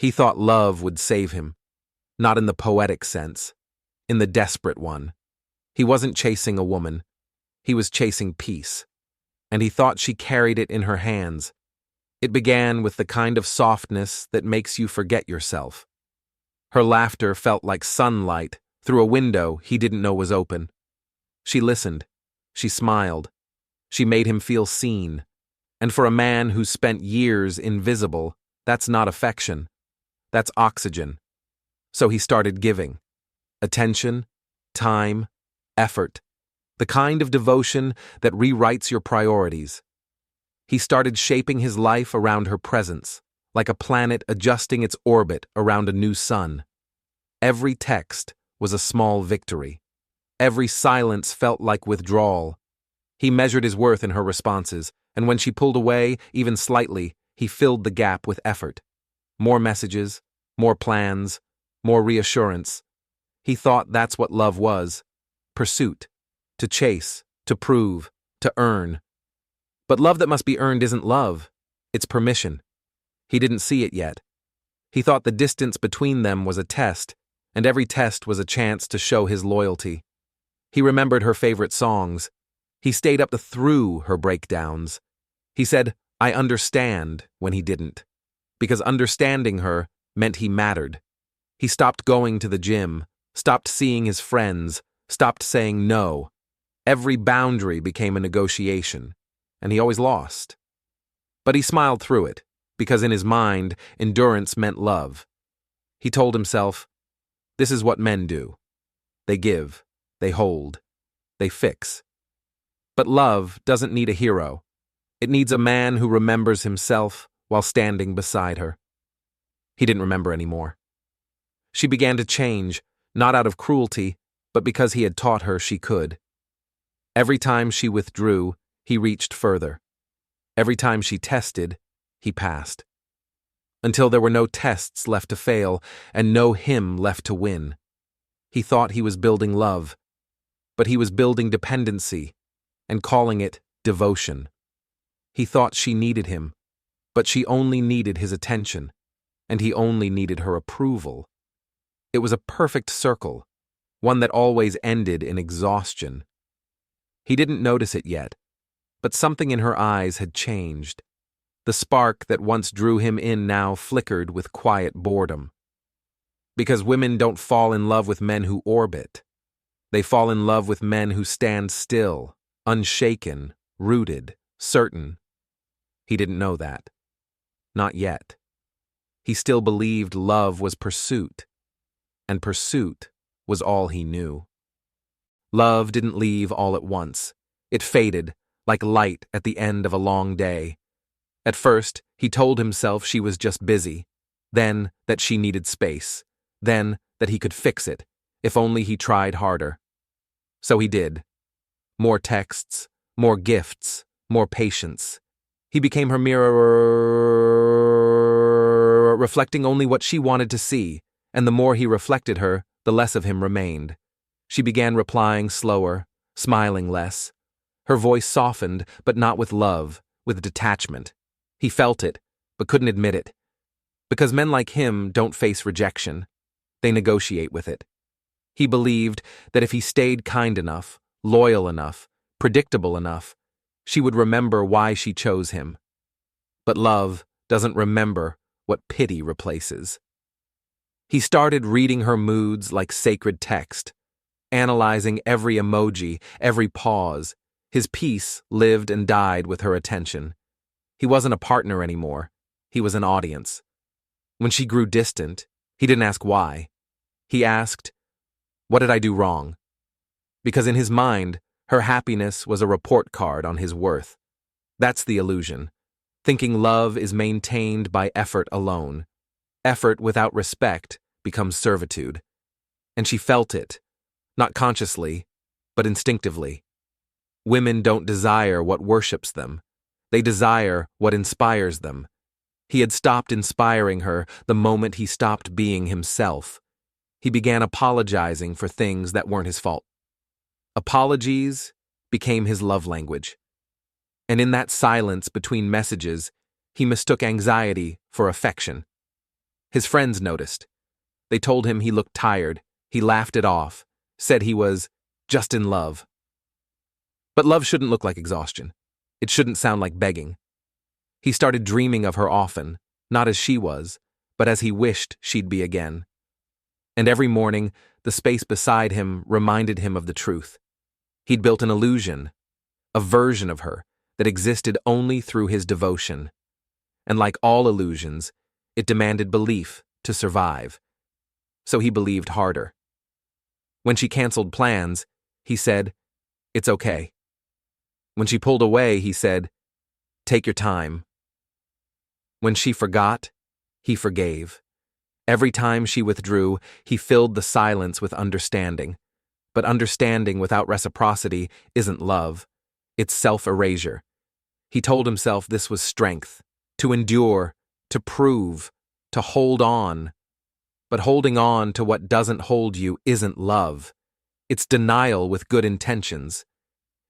He thought love would save him, not in the poetic sense, in the desperate one. He wasn't chasing a woman, he was chasing peace, and he thought she carried it in her hands. It began with the kind of softness that makes you forget yourself. Her laughter felt like sunlight through a window he didn't know was open. She listened. She smiled. She made him feel seen. And for a man who spent years invisible, that's not affection. That's oxygen. So he started giving. Attention, time, effort. The kind of devotion that rewrites your priorities. He started shaping his life around her presence, like a planet adjusting its orbit around a new sun. Every text was a small victory. Every silence felt like withdrawal. He measured his worth in her responses, and when she pulled away, even slightly, he filled the gap with effort. More messages, more plans, more reassurance. He thought that's what love was. Pursuit. To chase, to prove, to earn. But love that must be earned isn't love. It's permission. He didn't see it yet. He thought the distance between them was a test, and every test was a chance to show his loyalty. He remembered her favorite songs. He stayed up through her breakdowns. He said, "I understand," when he didn't. Because understanding her meant he mattered. He stopped going to the gym, stopped seeing his friends, stopped saying no. Every boundary became a negotiation, and he always lost. But he smiled through it, because in his mind, endurance meant love. He told himself, this is what men do. They give, they hold, they fix. But love doesn't need a hero. It needs a man who remembers himself while standing beside her. He didn't remember anymore. She began to change, not out of cruelty, but because he had taught her she could. Every time she withdrew, he reached further. Every time she tested, he passed. Until there were no tests left to fail and no him left to win. He thought he was building love, but he was building dependency and calling it devotion. He thought she needed him, but she only needed his attention, and he only needed her approval. It was a perfect circle, one that always ended in exhaustion. He didn't notice it yet, but something in her eyes had changed. The spark that once drew him in now flickered with quiet boredom. Because women don't fall in love with men who orbit. They fall in love with men who stand still, unshaken, rooted, certain. He didn't know that. Not yet. He still believed love was pursuit, and pursuit was all he knew. Love didn't leave all at once. It faded, like light at the end of a long day. At first, he told himself she was just busy, then that she needed space, then that he could fix it, if only he tried harder. So he did. More texts, more gifts, more patience. He became her mirror, reflecting only what she wanted to see, and the more he reflected her, the less of him remained. She began replying slower, smiling less. Her voice softened, but not with love, with detachment. He felt it, but couldn't admit it. Because men like him don't face rejection. They negotiate with it. He believed that if he stayed kind enough, loyal enough, predictable enough, she would remember why she chose him. But love doesn't remember what pity replaces. He started reading her moods like sacred text, analyzing every emoji, every pause. His peace lived and died with her attention. He wasn't a partner anymore. He was an audience. When she grew distant, he didn't ask why. He asked, what did I do wrong? Because in his mind, her happiness was a report card on his worth. That's the illusion. Thinking love is maintained by effort alone. Effort without respect becomes servitude. And she felt it, not consciously, but instinctively. Women don't desire what worships them. They desire what inspires them. He had stopped inspiring her the moment he stopped being himself. He began apologizing for things that weren't his fault. Apologies became his love language. And in that silence between messages, he mistook anxiety for affection. His friends noticed. They told him he looked tired. He laughed it off, said he was just in love. But love shouldn't look like exhaustion. It shouldn't sound like begging. He started dreaming of her often, not as she was, but as he wished she'd be again. And every morning, the space beside him reminded him of the truth. He'd built an illusion, a version of her that existed only through his devotion. And like all illusions, it demanded belief to survive. So he believed harder. When she canceled plans, he said, "It's okay." When she pulled away, he said, "Take your time." When she forgot, he forgave. Every time she withdrew, he filled the silence with understanding. But understanding without reciprocity isn't love. It's self-erasure. He told himself this was strength, to endure, to prove, to hold on. But holding on to what doesn't hold you isn't love. It's denial with good intentions.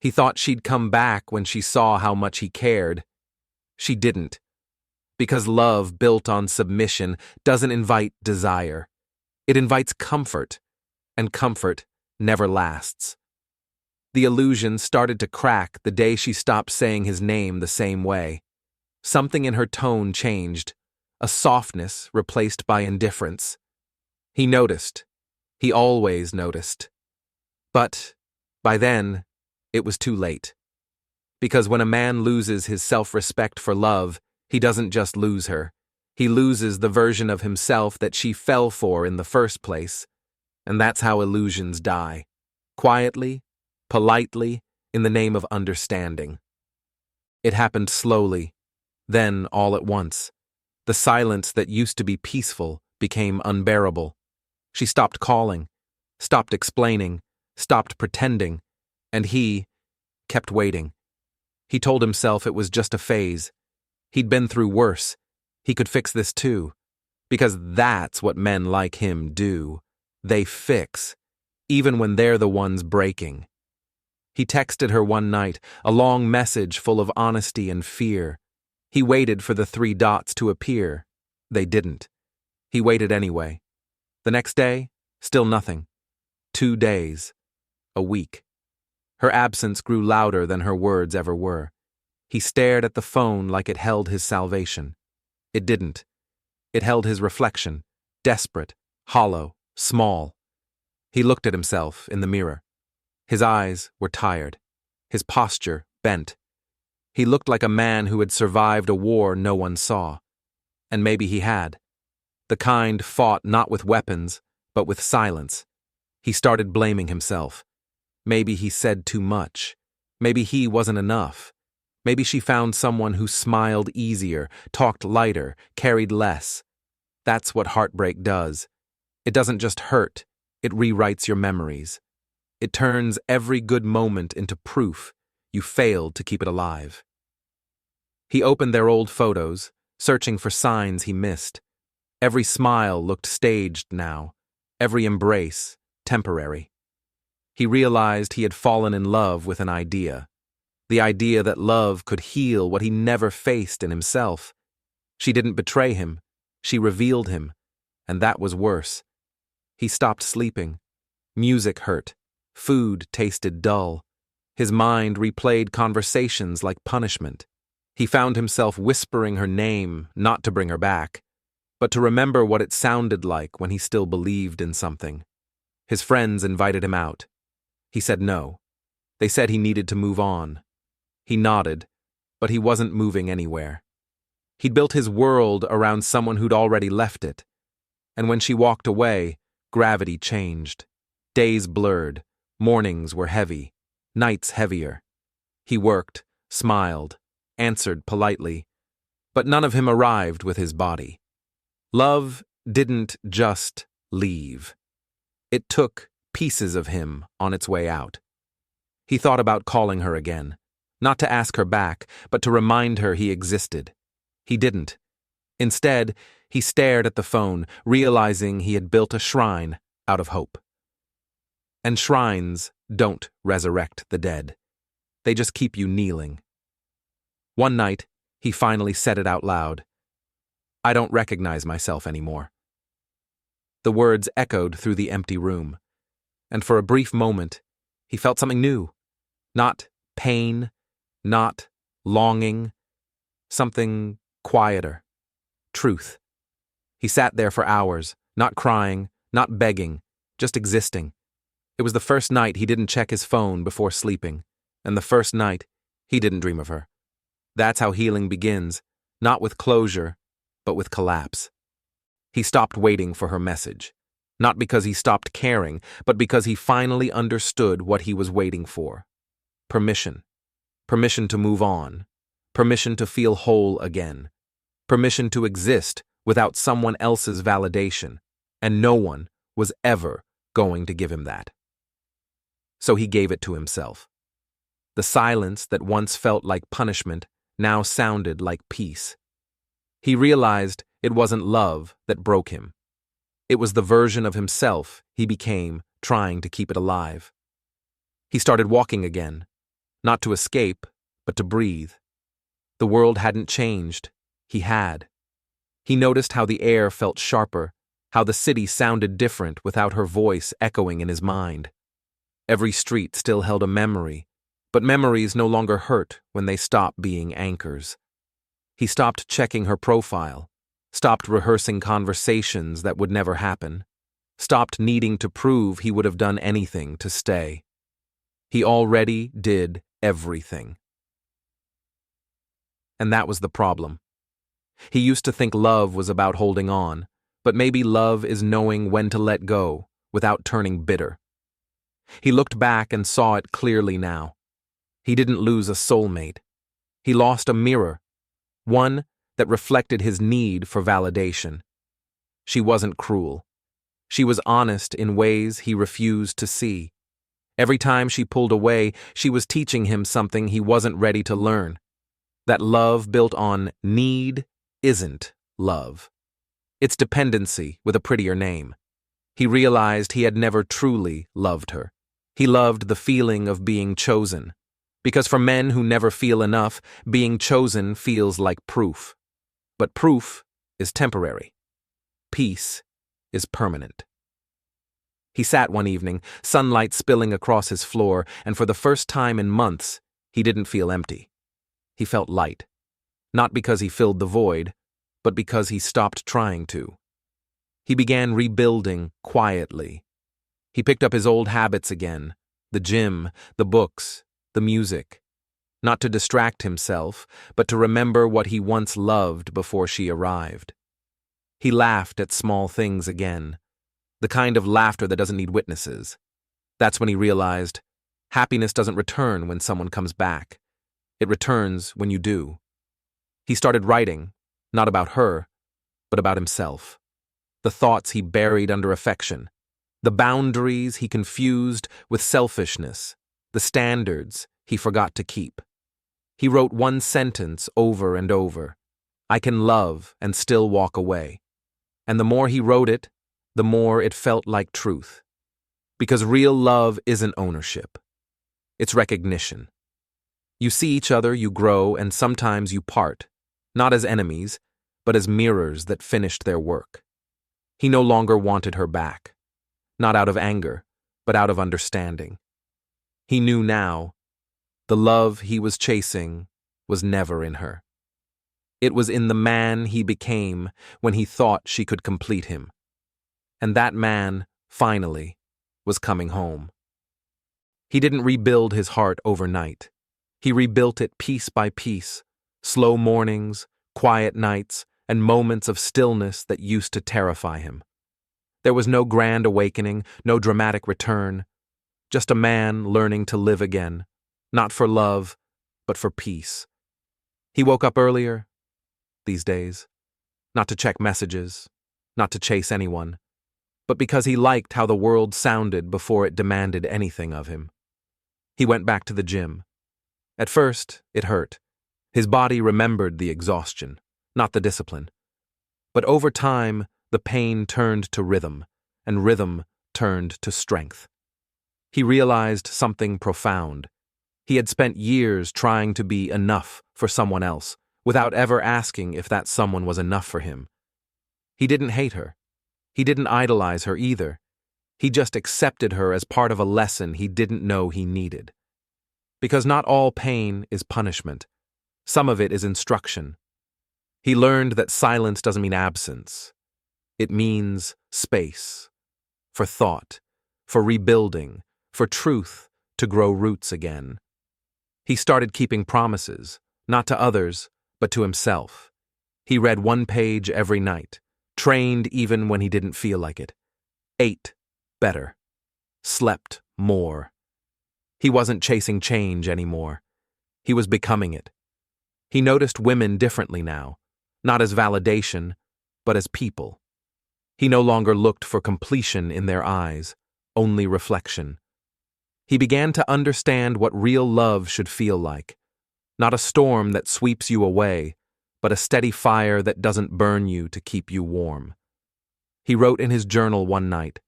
He thought she'd come back when she saw how much he cared. She didn't. Because love built on submission doesn't invite desire. It invites comfort, and comfort never lasts. The illusion started to crack the day she stopped saying his name the same way. Something in her tone changed, a softness replaced by indifference. He noticed. He always noticed. But, by then, it was too late. Because when a man loses his self-respect for love, he doesn't just lose her. He loses the version of himself that she fell for in the first place. And that's how illusions die. Quietly, politely, in the name of understanding. It happened slowly, then all at once. The silence that used to be peaceful became unbearable. She stopped calling, stopped explaining, stopped pretending, and he kept waiting. He told himself it was just a phase. He'd been through worse. He could fix this too. Because that's what men like him do. They fix, even when they're the ones breaking. He texted her one night, a long message full of honesty and fear. He waited for the 3 dots to appear. They didn't. He waited anyway. The next day, still nothing. 2 days. A week. Her absence grew louder than her words ever were. He stared at the phone like it held his salvation. It didn't. It held his reflection, desperate, hollow, small. He looked at himself in the mirror. His eyes were tired. His posture bent. He looked like a man who had survived a war no one saw. And maybe he had. The kind fought not with weapons, but with silence. He started blaming himself. Maybe he said too much. Maybe he wasn't enough. Maybe she found someone who smiled easier, talked lighter, carried less. That's what heartbreak does. It doesn't just hurt, it rewrites your memories. It turns every good moment into proof you failed to keep it alive. He opened their old photos, searching for signs he missed. Every smile looked staged now, every embrace temporary. He realized he had fallen in love with an idea. The idea that love could heal what he never faced in himself. She didn't betray him. She revealed him. And that was worse. He stopped sleeping. Music hurt. Food tasted dull. His mind replayed conversations like punishment. He found himself whispering her name, not to bring her back, but to remember what it sounded like when he still believed in something. His friends invited him out. He said no. They said he needed to move on. He nodded, but he wasn't moving anywhere. He'd built his world around someone who'd already left it. And when she walked away, gravity changed. Days blurred. Mornings were heavy. Nights heavier. He worked, smiled, answered politely. But none of him arrived with his body. Love didn't just leave. It took pieces of him on its way out. He thought about calling her again. Not to ask her back, but to remind her he existed. He didn't. Instead, he stared at the phone, realizing he had built a shrine out of hope. And shrines don't resurrect the dead. They just keep you kneeling. One night, he finally said it out loud. I don't recognize myself anymore. The words echoed through the empty room, and for a brief moment, he felt something new. Not pain, not longing, something quieter. Truth. He sat there for hours, not crying, not begging, just existing. It was the first night he didn't check his phone before sleeping, and the first night he didn't dream of her. That's how healing begins, not with closure, but with collapse. He stopped waiting for her message, not because he stopped caring, but because he finally understood what he was waiting for. Permission. Permission to move on. Permission to feel whole again. Permission to exist without someone else's validation, and no one was ever going to give him that. So he gave it to himself. The silence that once felt like punishment now sounded like peace. He realized it wasn't love that broke him. It was the version of himself he became trying to keep it alive. He started walking again, not to escape, but to breathe. The world hadn't changed. He had. He noticed how the air felt sharper, how the city sounded different without her voice echoing in his mind. Every street still held a memory, but memories no longer hurt when they stop being anchors. He stopped checking her profile, stopped rehearsing conversations that would never happen, stopped needing to prove he would have done anything to stay. He already did everything. And that was the problem. He used to think love was about holding on, but maybe love is knowing when to let go without turning bitter. He looked back and saw it clearly now. He didn't lose a soulmate. He lost a mirror, one that reflected his need for validation. She wasn't cruel. She was honest in ways he refused to see. Every time she pulled away, she was teaching him something he wasn't ready to learn. That love built on need isn't love. It's dependency with a prettier name. He realized he had never truly loved her. He loved the feeling of being chosen. Because for men who never feel enough, being chosen feels like proof. But proof is temporary. Peace is permanent. He sat one evening, sunlight spilling across his floor, and for the first time in months, he didn't feel empty. He felt light. Not because he filled the void, but because he stopped trying to. He began rebuilding quietly. He picked up his old habits again, the gym, the books, the music. Not to distract himself, but to remember what he once loved before she arrived. He laughed at small things again, the kind of laughter that doesn't need witnesses. That's when he realized happiness doesn't return when someone comes back. It returns when you do. He started writing, not about her, but about himself. The thoughts he buried under affection, the boundaries he confused with selfishness, the standards he forgot to keep. He wrote one sentence over and over: I can love and still walk away. And the more he wrote it, the more it felt like truth. Because real love isn't ownership. It's recognition. You see each other, you grow, and sometimes you part, not as enemies, but as mirrors that finished their work. He no longer wanted her back, not out of anger, but out of understanding. He knew now the love he was chasing was never in her. It was in the man he became when he thought she could complete him. And that man, finally, was coming home. He didn't rebuild his heart overnight. He rebuilt it piece by piece, slow mornings, quiet nights, and moments of stillness that used to terrify him. There was no grand awakening, no dramatic return, just a man learning to live again, not for love, but for peace. He woke up earlier, these days, not to check messages, not to chase anyone, but because he liked how the world sounded before it demanded anything of him. He went back to the gym. At first, it hurt. His body remembered the exhaustion, not the discipline. But over time, the pain turned to rhythm, and rhythm turned to strength. He realized something profound. He had spent years trying to be enough for someone else, without ever asking if that someone was enough for him. He didn't hate her. He didn't idolize her either. He just accepted her as part of a lesson he didn't know he needed. Because not all pain is punishment. Some of it is instruction. He learned that silence doesn't mean absence. It means space. For thought, for rebuilding, for truth to grow roots again. He started keeping promises, not to others, but to himself. He read 1 page every night, trained even when he didn't feel like it, ate better, slept more. He wasn't chasing change anymore. He was becoming it. He noticed women differently now, not as validation, but as people. He no longer looked for completion in their eyes, only reflection. He began to understand what real love should feel like. Not a storm that sweeps you away, but a steady fire that doesn't burn you to keep you warm. He wrote in his journal one night,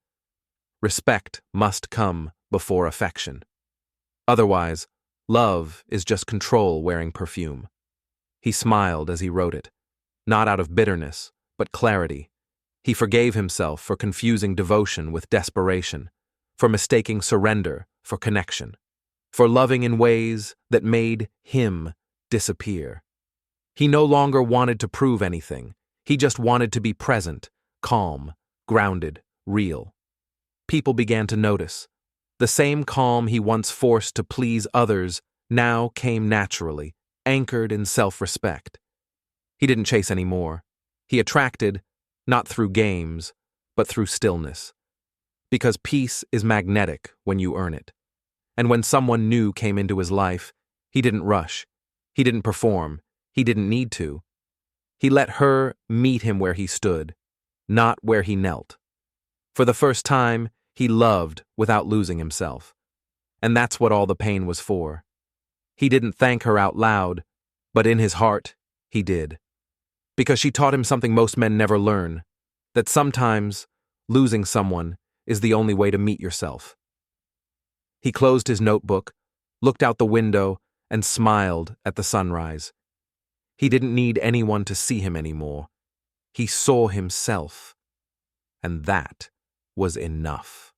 "Respect must come before affection. Otherwise, love is just control wearing perfume." He smiled as he wrote it, not out of bitterness, but clarity. He forgave himself for confusing devotion with desperation, for mistaking surrender for connection, for loving in ways that made him disappear. He no longer wanted to prove anything. He just wanted to be present, calm, grounded, real. People began to notice. The same calm he once forced to please others now came naturally, anchored in self-respect. He didn't chase anymore. He attracted, not through games, but through stillness. Because peace is magnetic when you earn it. And when someone new came into his life, he didn't rush. He didn't perform. He didn't need to. He let her meet him where he stood, not where he knelt. For the first time, he loved without losing himself. And that's what all the pain was for. He didn't thank her out loud, but in his heart, he did. Because she taught him something most men never learn, that sometimes losing someone is the only way to meet yourself. He closed his notebook, looked out the window, and smiled at the sunrise. He didn't need anyone to see him anymore. He saw himself, and that was enough.